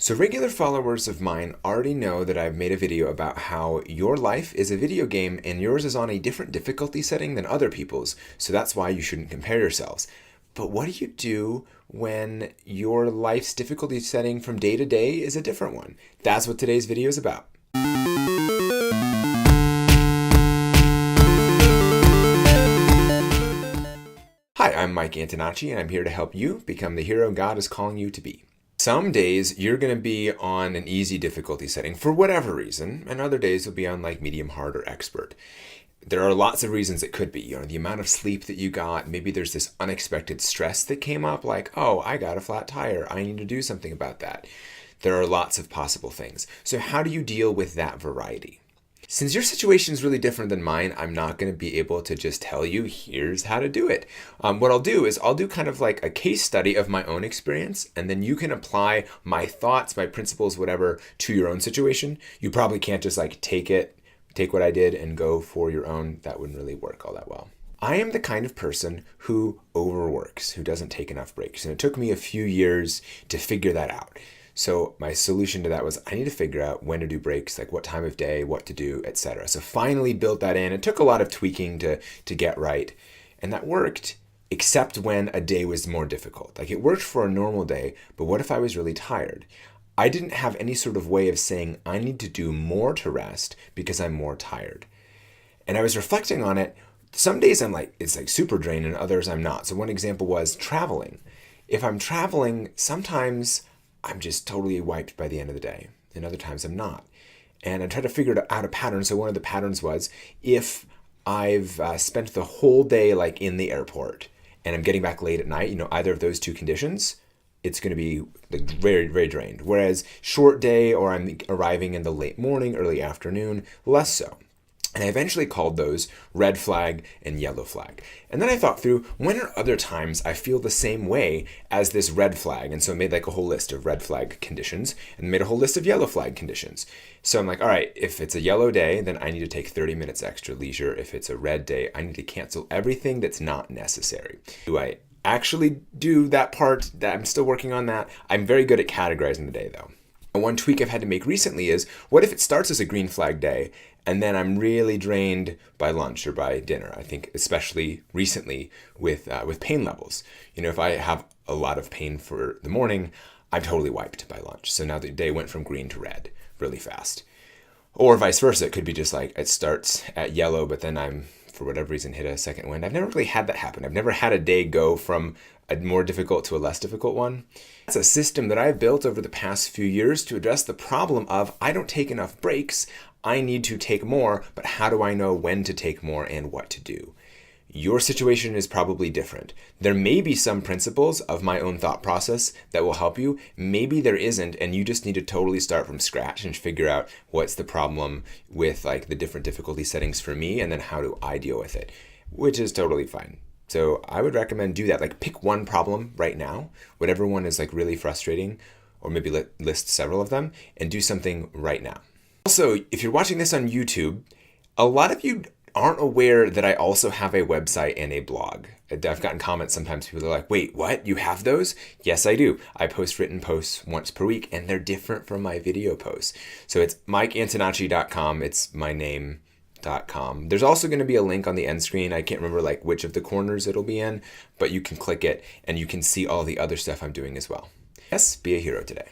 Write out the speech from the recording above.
So regular followers of mine already know that I've made a video about how your life is a video game and yours is on a different difficulty setting than other people's, so that's why you shouldn't compare yourselves. But what do you do when your life's difficulty setting from day to day is a different one? That's what today's video is about. Hi, I'm Mike Antonacci, and I'm here to help you become the hero God is calling you to be. Some days you're going to be on an easy difficulty setting for whatever reason, and other days you'll be on like medium, hard, or expert. There are lots of reasons it could be. The amount of sleep that you got, maybe there's this unexpected stress that came up, like, oh, I got a flat tire, I need to do something about that. There are lots of possible things. So how do you deal with that variety? Since your situation is really different than mine, I'm not going to be able to just tell you, here's how to do it. What I'll do is I'll do kind of like a case study of my own experience, and then you can apply my thoughts, my principles, whatever, to your own situation. You probably can't just like take what I did and go for your own. That wouldn't really work all that well. I am the kind of person who overworks, who doesn't take enough breaks. And it took me a few years to figure that out. So my solution to that was I need to figure out when to do breaks, like what time of day, what to do, etc. So finally built that in. It took a lot of tweaking to get right. And that worked, except when a day was more difficult. Like it worked for a normal day, but what if I was really tired? I didn't have any sort of way of saying I need to do more to rest because I'm more tired. And I was reflecting on it. Some days it's like super drained and others I'm not. So one example was traveling. If I'm traveling, sometimes I'm just totally wiped by the end of the day, and other times I'm not. And I tried to figure out a pattern. So one of the patterns was if I've spent the whole day like in the airport and I'm getting back late at night, either of those two conditions, it's going to be like very, very drained. Whereas short day or I'm arriving in the late morning, early afternoon, less so. And I eventually called those red flag and yellow flag. And then I thought through, when are other times I feel the same way as this red flag? And so I made like a whole list of red flag conditions and made a whole list of yellow flag conditions. So I'm like, all right, if it's a yellow day, then I need to take 30 minutes extra leisure. If it's a red day, I need to cancel everything that's not necessary. Do I actually do that part? That I'm still working on that. I'm very good at categorizing the day though. And one tweak I've had to make recently is, what if it starts as a green flag day and then I'm really drained by lunch or by dinner? I think especially recently with pain levels. If I have a lot of pain for the morning, I'm totally wiped by lunch. So now the day went from green to red really fast. Or vice versa. It could be just like it starts at yellow, but then I'm, for whatever reason, hit a second wind. I've never really had that happen. I've never had a day go from a more difficult to a less difficult one. That's a system that I've built over the past few years to address the problem of I don't take enough breaks. I need to take more, but how do I know when to take more and what to do? Your situation is probably different. There may be some principles of my own thought process that will help you. Maybe there isn't, and you just need to totally start from scratch and figure out what's the problem with like the different difficulty settings for me, and then how do I deal with it, which is totally fine. So I would recommend do that. Like pick one problem right now, whatever one is like really frustrating, or maybe list several of them and do something right now. Also, if you're watching this on YouTube, a lot of you aren't aware that I also have a website and a blog. I've gotten comments sometimes, people are like, wait, what? You have those? Yes, I do. I post written posts once per week, and they're different from my video posts. So it's MikeAntonacci.com. It's my name.com. There's also going to be a link on the end screen. I can't remember like which of the corners it'll be in, but you can click it and you can see all the other stuff I'm doing as well. Yes, be a hero today.